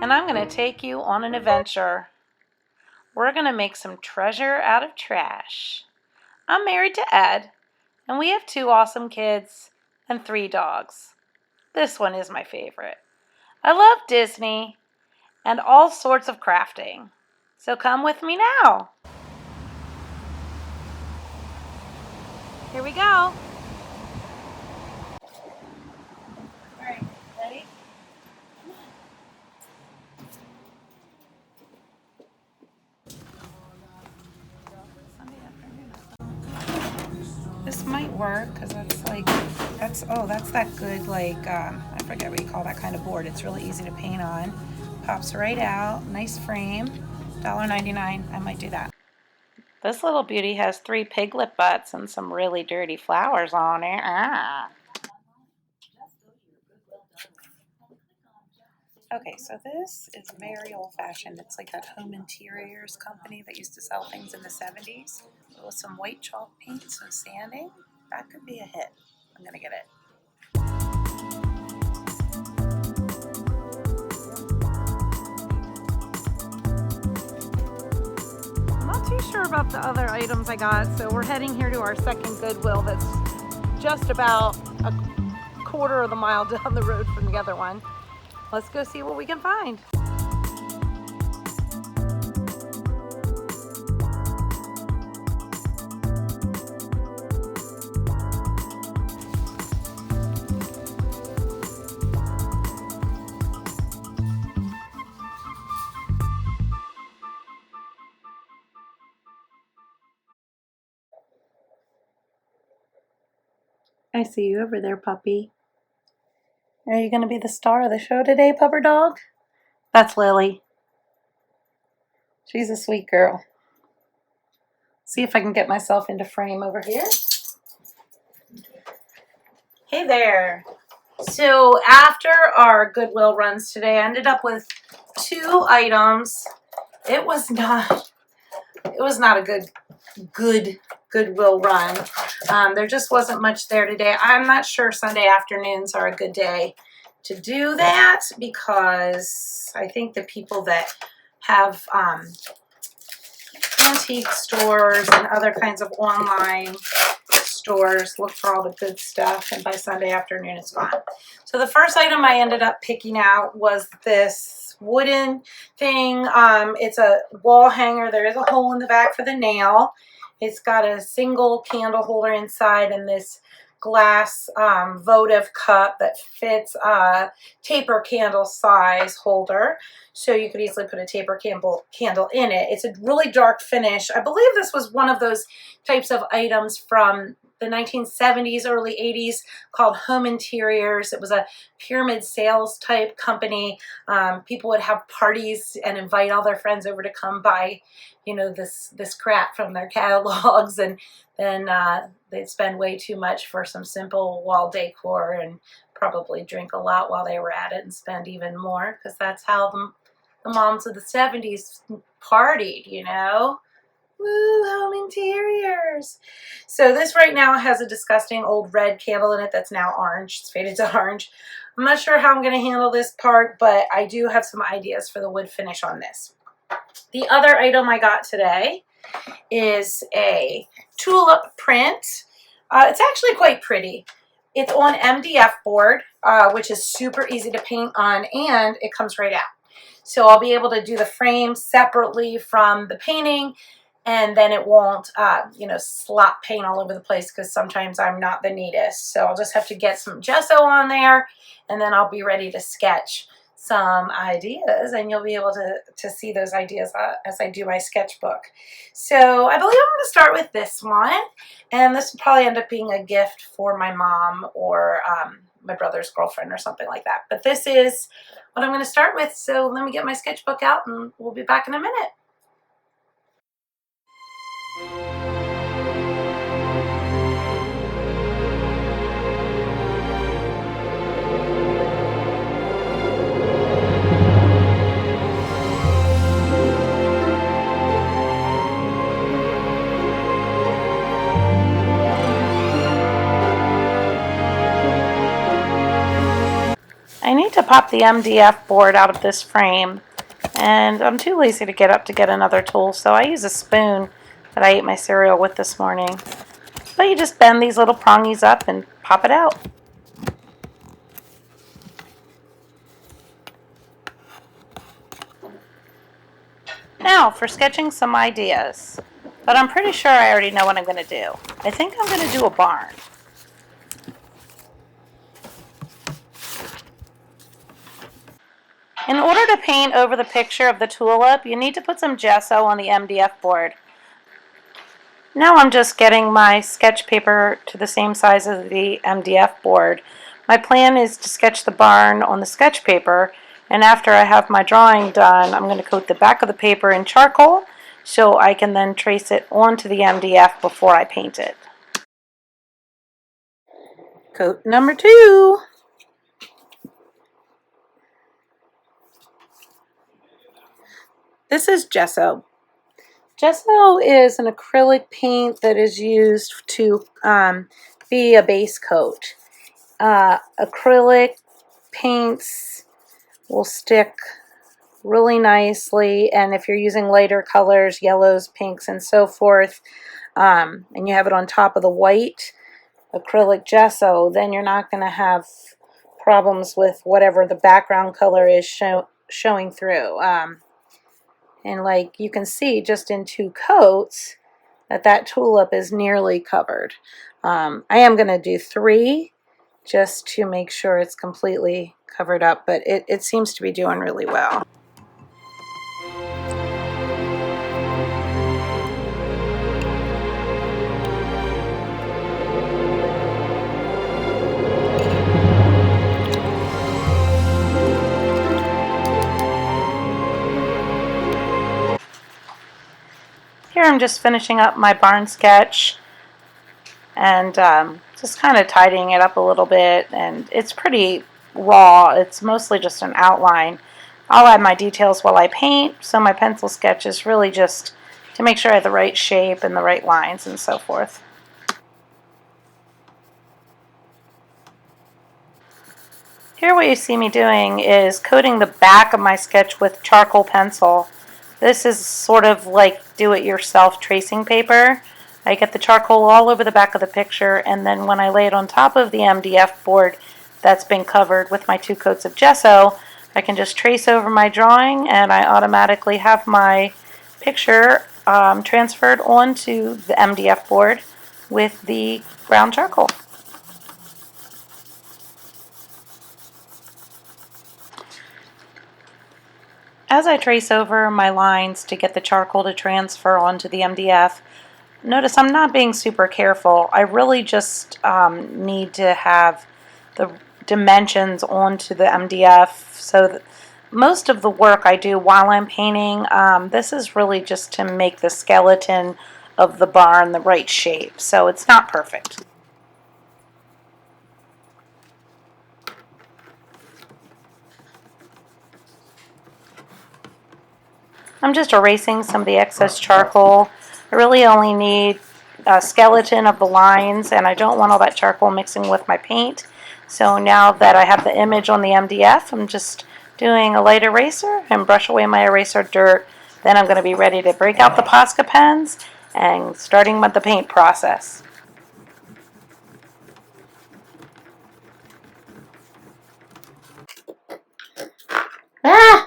and I'm going to take you on an adventure. We're going to make some treasure out of trash. I'm married to Ed, and we have 2 awesome kids and 3 dogs. This one is my favorite. I love Disney and all sorts of crafting. So come with me now. Here we go. All right, ready? This might work because that's that good, I forget what you call that kind of board. It's really easy to paint on. Pops right out. Nice frame. $1.99. I might do that. This little beauty has 3 piglet butts and some really dirty flowers on it. Okay, so this is very old-fashioned. It's like that home interiors company that used to sell things in the 70s. So with some white chalk paint, some sanding, that could be a hit. I'm gonna get it. I'm not too sure about the other items I got, so we're heading here to our second Goodwill that's just about a quarter of the mile down the road from the other one. Let's go see what we can find. I see you over there, puppy. Are you going to be the star of the show today, pupper dog? That's Lily. She's a sweet girl. See if I can get myself into frame over here. Hey there. So after our Goodwill runs today, I ended up with 2 items. It was not a good Goodwill run. There just wasn't much there today. I'm not sure Sunday afternoons are a good day to do that because I think the people that have antique stores and other kinds of online stores look for all the good stuff, and by Sunday afternoon it's gone. So the first item I ended up picking out was this wooden thing. It's a wall hanger. There is a hole in the back for the nail. It's got a single candle holder inside and this glass votive cup that fits a taper candle size holder. So you could easily put a taper candle in it. It's a really dark finish. I believe this was one of those types of items from the 1970s, early 80s called Home Interiors. It was a pyramid sales type company. People would have parties and invite all their friends over to come buy, you know, this crap from their catalogs, and then they'd spend way too much for some simple wall decor and probably drink a lot while they were at it and spend even more, because that's how the moms of the 70s partied, you know. Woo, Home Interiors. So this right now has a disgusting old red candle in it that's now orange. It's faded to orange. I'm not sure how I'm going to handle this part, but I do have some ideas for the wood finish on this. The other item I got today is a tulip print. It's actually quite pretty. It's on MDF board, which is super easy to paint on, and it comes right out. So I'll be able to do the frame separately from the painting, and then it won't, you know, slop paint all over the place, because sometimes I'm not the neatest. So I'll just have to get some gesso on there, and then I'll be ready to sketch some ideas, and you'll be able to see those ideas as I do my sketchbook. So I believe I'm going to start with this one, and this will probably end up being a gift for my mom or my brother's girlfriend or something like that. But this is what I'm going to start with, so let me get my sketchbook out and we'll be back in a minute. to pop the MDF board out of this frame, and I'm too lazy to get up to get another tool, so I use a spoon that I ate my cereal with this morning. But you just bend these little prongies up and pop it out. Now for sketching some ideas, but I'm pretty sure I already know what I'm going to do. I think I'm going to do a barn. In order to paint over the picture of the tulip, you need to put some gesso on the MDF board. Now I'm just getting my sketch paper to the same size as the MDF board. My plan is to sketch the barn on the sketch paper, and after I have my drawing done, I'm going to coat the back of the paper in charcoal so I can then trace it onto the MDF before I paint it. Coat number 2. This is gesso. Gesso is an acrylic paint that is used to be a base coat. Acrylic paints will stick really nicely, and if you're using lighter colors, yellows, pinks, and so forth, and you have it on top of the white acrylic gesso, then you're not going to have problems with whatever the background color is showing through. And like you can see just in 2 coats that tulip is nearly covered. I am going to do 3 just to make sure it's completely covered up, but it seems to be doing really well. Here I'm just finishing up my barn sketch and just kind of tidying it up a little bit, and it's pretty raw. It's mostly just an outline. I'll add my details while I paint, so my pencil sketch is really just to make sure I have the right shape and the right lines and so forth. Here what you see me doing is coating the back of my sketch with charcoal pencil. This is sort of like do-it-yourself tracing paper. I get the charcoal all over the back of the picture, and then when I lay it on top of the MDF board that's been covered with my 2 coats of gesso, I can just trace over my drawing, and I automatically have my picture transferred onto the MDF board with the brown charcoal. As I trace over my lines to get the charcoal to transfer onto the MDF, notice I'm not being super careful. I really just need to have the dimensions onto the MDF, so that most of the work I do while I'm painting, this is really just to make the skeleton of the barn the right shape, so it's not perfect. I'm just erasing some of the excess charcoal. I really only need a skeleton of the lines, and I don't want all that charcoal mixing with my paint. So now that I have the image on the MDF, I'm just doing a light eraser and brush away my eraser dirt. Then I'm going to be ready to break out the Posca pens and starting with the paint process. Ah!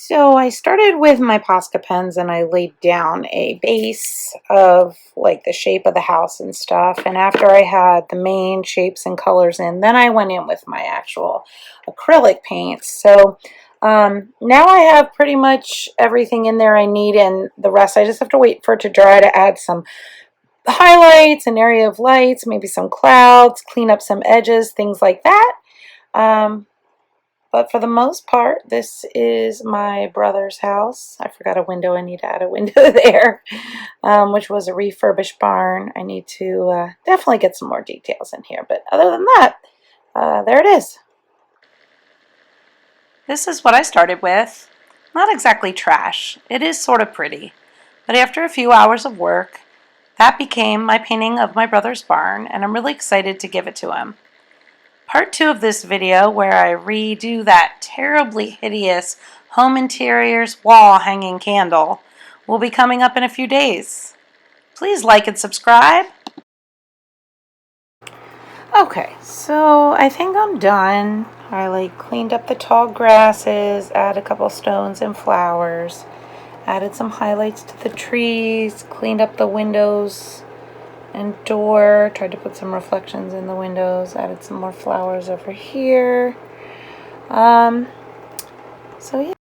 So I started with my Posca pens and I laid down a base of like the shape of the house and stuff. And after I had the main shapes and colors in, then I went in with my actual acrylic paints. So now I have pretty much everything in there I need, and the rest I just have to wait for it to dry to add some highlights, an area of lights, maybe some clouds, clean up some edges, things like that. But for the most part, this is my brother's house. I forgot a window. I need to add a window there, which was a refurbished barn. I need to definitely get some more details in here. But other than that, there it is. This is what I started with. Not exactly trash. It is sort of pretty. But after a few hours of work, that became my painting of my brother's barn, and I'm really excited to give it to him. Part 2 of this video, where I redo that terribly hideous home interiors wall hanging candle, will be coming up in a few days. Please like and subscribe. Okay, so I think I'm done. I cleaned up the tall grasses, added a couple stones and flowers, added some highlights to the trees, cleaned up the windows and door, tried to put some reflections in the windows, added some more flowers over here. So yeah.